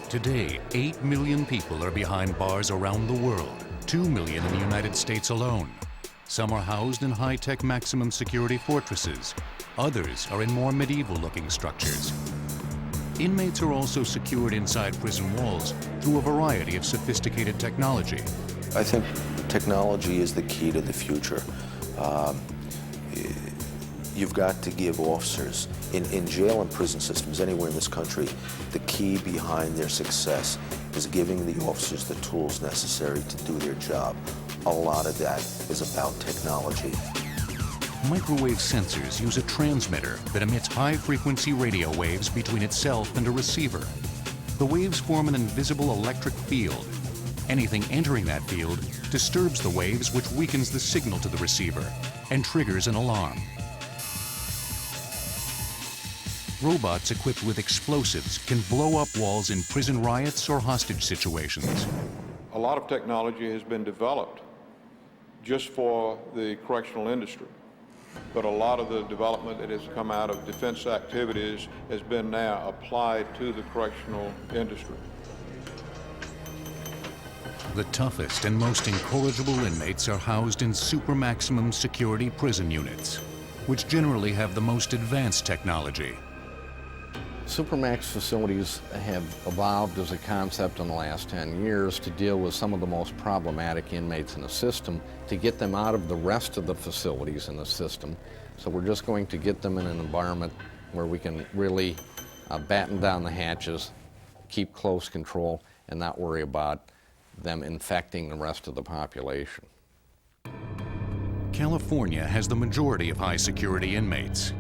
Today, 8 million people are behind bars around the world, 2 million in the United States alone. Some are housed in high-tech maximum security fortresses. Others are in more medieval-looking structures. Inmates are also secured inside prison walls through a variety of sophisticated technology. I think technology is the key to the future. You've got to give officers, in jail and prison systems anywhere in this country, the key behind their success is giving the officers the tools necessary to do their job. A lot of that is about technology. Microwave sensors use a transmitter that emits high-frequency radio waves between itself and a receiver. The waves form an invisible electric field. Anything entering that field disturbs the waves, which weakens the signal to the receiver and triggers an alarm. Robots equipped with explosives can blow up walls in prison riots or hostage situations. A lot of technology has been developed just for the correctional industry, but a lot of the development that has come out of defense activities has been now applied to the correctional industry. The toughest and most incorrigible inmates are housed in super maximum security prison units, which generally have the most advanced technology. Supermax facilities have evolved as a concept in the last 10 years to deal with some of the most problematic inmates in the system, to get them out of the rest of the facilities in the system. So we're just going to get them in an environment where we can really batten down the hatches, keep close control, and not worry about them infecting the rest of the population. California has the majority of high-security inmates.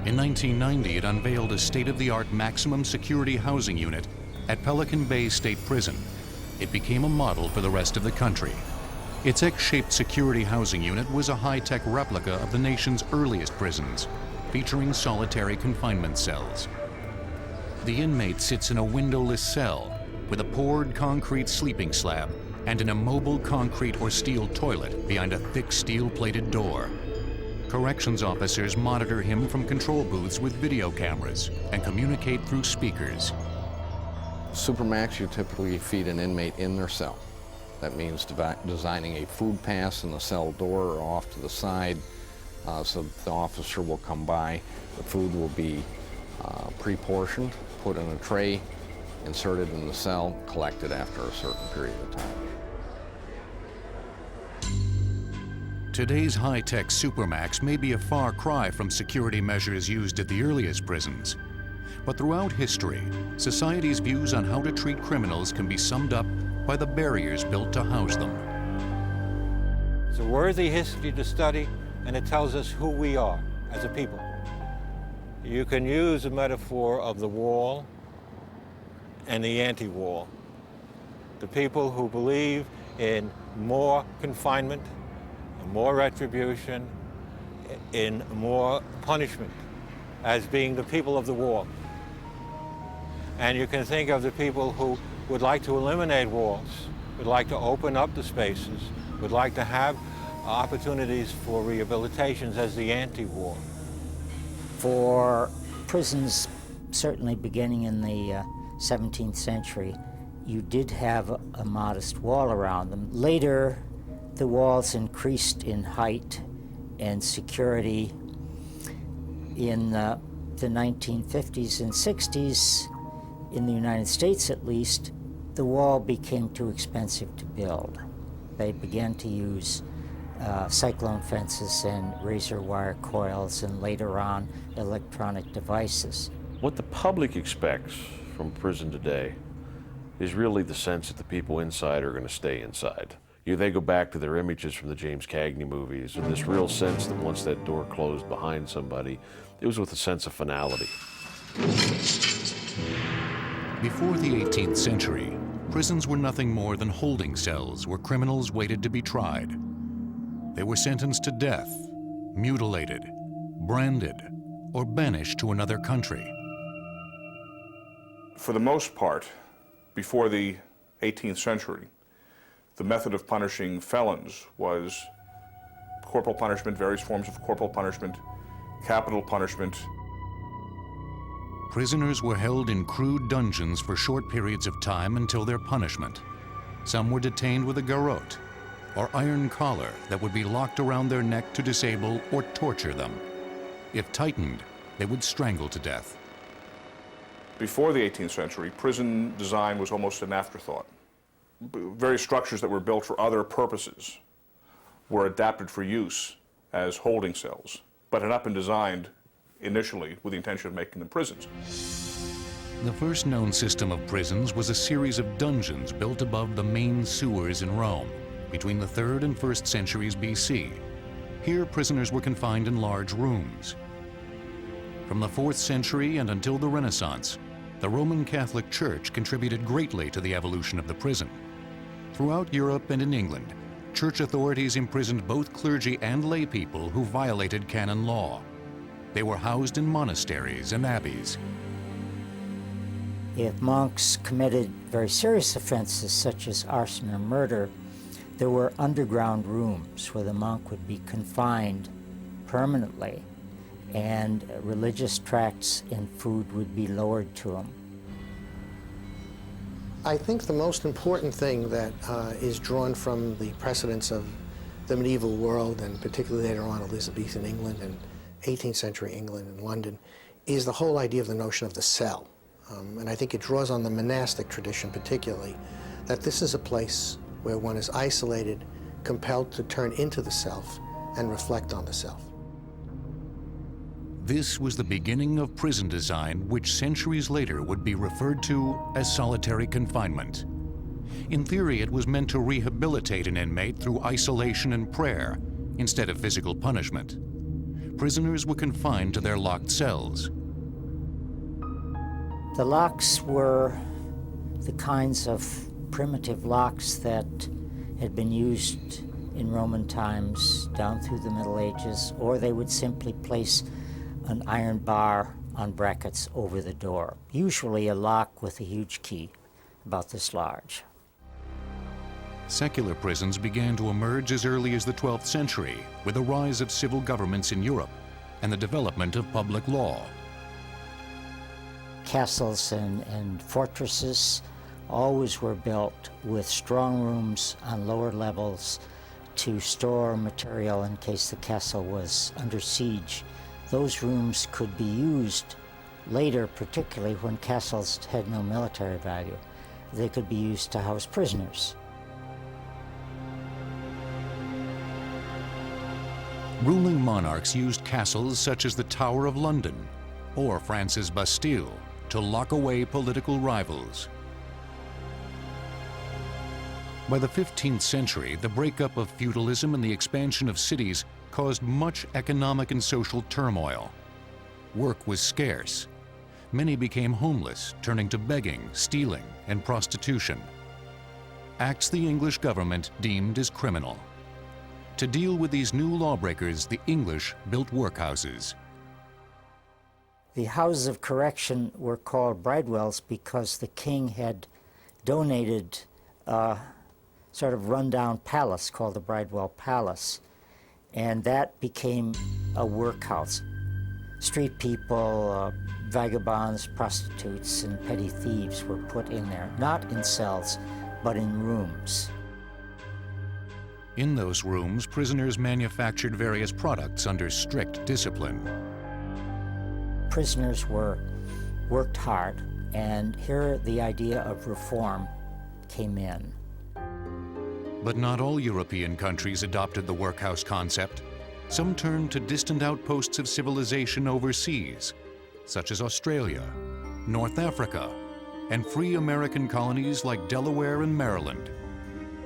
In 1990, it unveiled a state-of-the-art maximum security housing unit at Pelican Bay State Prison. It became a model for the rest of the country. Its X-shaped security housing unit was a high-tech replica of the nation's earliest prisons, featuring solitary confinement cells. The inmate sits in a windowless cell with a poured concrete sleeping slab and an immobile concrete or steel toilet behind a thick steel-plated door. Corrections officers monitor him from control booths with video cameras and communicate through speakers. Supermax, you typically feed an inmate in their cell. That means designing a food pass in the cell door or off to the side so the officer will come by. The food will be pre-portioned, put in a tray, inserted in the cell, collected after a certain period of time. Today's high-tech Supermax may be a far cry from security measures used at the earliest prisons. But throughout history, society's views on how to treat criminals can be summed up by the barriers built to house them. It's a worthy history to study, and it tells us who we are as a people. You can use a metaphor of the wall and the anti-wall. The people who believe in more confinement, more retribution, in more punishment, as being the people of the wall. And you can think of the people who would like to eliminate walls, would like to open up the spaces, would like to have opportunities for rehabilitations as the anti-war. For prisons, certainly beginning in the 17th century, you did have a modest wall around them. Later, the walls increased in height and security. In the 1950s and 60s, in the United States at least, the wall became too expensive to build. They began to use cyclone fences and razor wire coils, and later on, electronic devices. What the public expects from prison today is really the sense that the people inside are going to stay inside. They go back to their images from the James Cagney movies, and this real sense that once that door closed behind somebody, it was with a sense of finality. Before the 18th century, prisons were nothing more than holding cells where criminals waited to be tried. They were sentenced to death, mutilated, branded, or banished to another country. For the most part, before the 18th century, the method of punishing felons was corporal punishment, various forms of corporal punishment, capital punishment. Prisoners were held in crude dungeons for short periods of time until their punishment. Some were detained with a garrote, or iron collar that would be locked around their neck to disable or torture them. If tightened, they would strangle to death. Before the 18th century, prison design was almost an afterthought. Various structures that were built for other purposes were adapted for use as holding cells, but had not been designed initially with the intention of making them prisons. The first known system of prisons was a series of dungeons built above the main sewers in Rome between the 3rd and 1st centuries BC. Here, prisoners were confined in large rooms. From the 4th century and until the Renaissance, the Roman Catholic Church contributed greatly to the evolution of the prison. Throughout Europe and in England, church authorities imprisoned both clergy and lay people who violated canon law. They were housed in monasteries and abbeys. If monks committed very serious offenses such as arson or murder, there were underground rooms where the monk would be confined permanently, and religious tracts and food would be lowered to him. I think the most important thing that is drawn from the precedents of the medieval world, and particularly later on Elizabethan England and 18th century England and London, is the whole idea of the notion of the cell. And I think it draws on the monastic tradition particularly, that this is a place where one is isolated, compelled to turn into the self and reflect on the self. This was the beginning of prison design, which centuries later would be referred to as solitary confinement. In theory, it was meant to rehabilitate an inmate through isolation and prayer, instead of physical punishment. Prisoners were confined to their locked cells. The locks were the kinds of primitive locks that had been used in Roman times down through the Middle Ages, or they would simply place an iron bar on brackets over the door, usually a lock with a huge key about this large. Secular prisons began to emerge as early as the 12th century with the rise of civil governments in Europe and the development of public law. Castles and fortresses always were built with strong rooms on lower levels to store material in case the castle was under siege. Those rooms could be used later, particularly when castles had no military value. They could be used to house prisoners. Ruling monarchs used castles such as the Tower of London or France's Bastille to lock away political rivals. By the 15th century, the breakup of feudalism and the expansion of cities caused much economic and social turmoil. Work was scarce. Many became homeless, turning to begging, stealing, and prostitution. Acts the English government deemed as criminal. To deal with these new lawbreakers, the English built workhouses. The houses of correction were called bridewells because the king had donated a sort of rundown palace called the Bridewell Palace, and that became a workhouse. Street people, vagabonds, prostitutes, and petty thieves were put in there, not in cells, but in rooms. In those rooms, prisoners manufactured various products under strict discipline. Prisoners worked hard, and here the idea of reform came in. But not all European countries adopted the workhouse concept. Some turned to distant outposts of civilization overseas, such as Australia, North Africa, and free American colonies like Delaware and Maryland.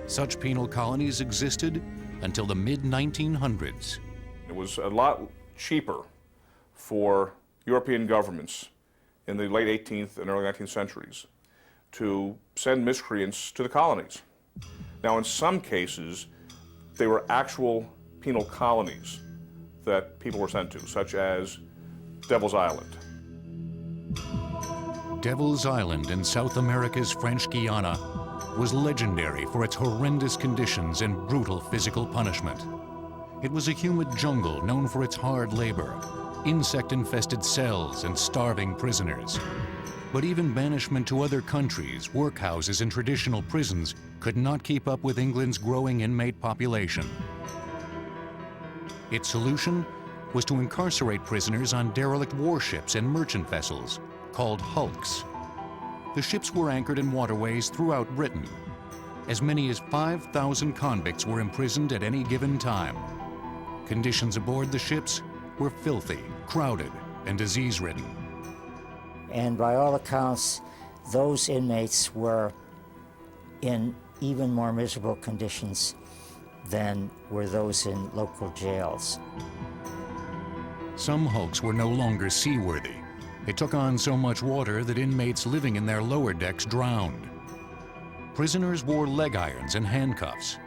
Such penal colonies existed until the mid-1900s. It was a lot cheaper for European governments in the late 18th and early 19th centuries to send miscreants to the colonies. Now, in some cases, they were actual penal colonies that people were sent to, such as Devil's Island. Devil's Island in South America's French Guiana was legendary for its horrendous conditions and brutal physical punishment. It was a humid jungle known for its hard labor, insect-infested cells and starving prisoners. But even banishment to other countries, workhouses, and traditional prisons could not keep up with England's growing inmate population. Its solution was to incarcerate prisoners on derelict warships and merchant vessels, called hulks. The ships were anchored in waterways throughout Britain. As many as 5,000 convicts were imprisoned at any given time. Conditions aboard the ships were filthy, crowded, and disease-ridden. And by all accounts, those inmates were in even more miserable conditions than were those in local jails. Some hulks were no longer seaworthy. They took on so much water that inmates living in their lower decks drowned. Prisoners wore leg irons and handcuffs.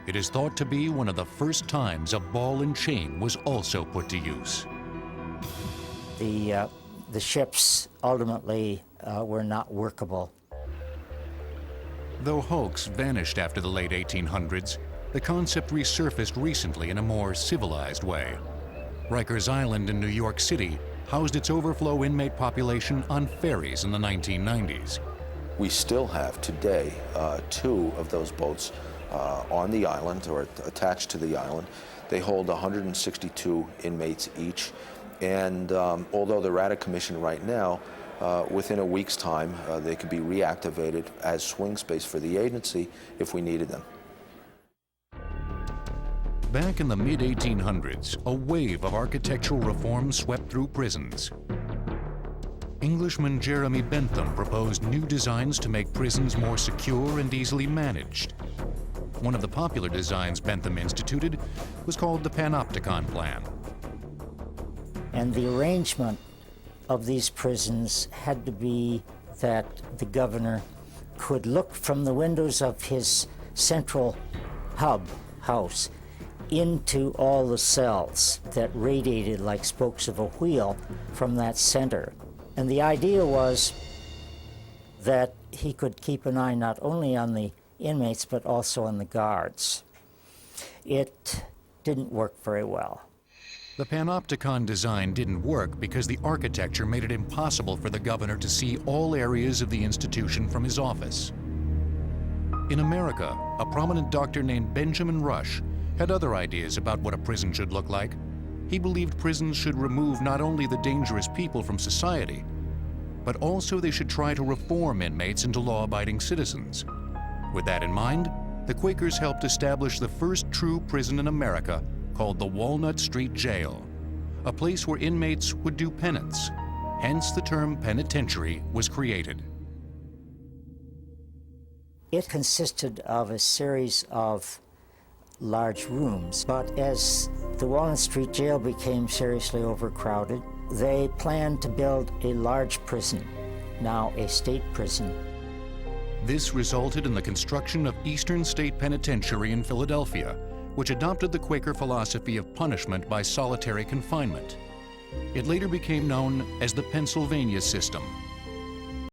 It is thought to be one of the first times a ball and chain was also put to use. The ships ultimately were not workable. Though hulks vanished after the late 1800s, the concept resurfaced recently in a more civilized way. Rikers Island in New York City housed its overflow inmate population on ferries in the 1990s. We still have today 2 of those boats on the island or attached to the island. They hold 162 inmates each, and although they're out of commission right now, within a week's time they could be reactivated as swing space for the agency if we needed them. Back in the mid-1800s, a wave of architectural reform swept through prisons. Englishman Jeremy Bentham proposed new designs to make prisons more secure and easily managed. One of the popular designs Bentham instituted was called the Panopticon Plan. And the arrangement of these prisons had to be that the governor could look from the windows of his central house into all the cells that radiated like spokes of a wheel from that center. And the idea was that he could keep an eye not only on the inmates but also on the guards. It didn't work very well. The Panopticon design didn't work because the architecture made it impossible for the governor to see all areas of the institution from his office. In America, a prominent doctor named Benjamin Rush had other ideas about what a prison should look like. He believed prisons should remove not only the dangerous people from society, but also they should try to reform inmates into law-abiding citizens. With that in mind, the Quakers helped establish the first true prison in America called the Walnut Street Jail, a place where inmates would do penance. Hence the term penitentiary was created. It consisted of a series of large rooms, but as the Walnut Street Jail became seriously overcrowded, they planned to build a large prison, now a state prison. This resulted in the construction of Eastern State Penitentiary in Philadelphia, which adopted the Quaker philosophy of punishment by solitary confinement. It later became known as the Pennsylvania system.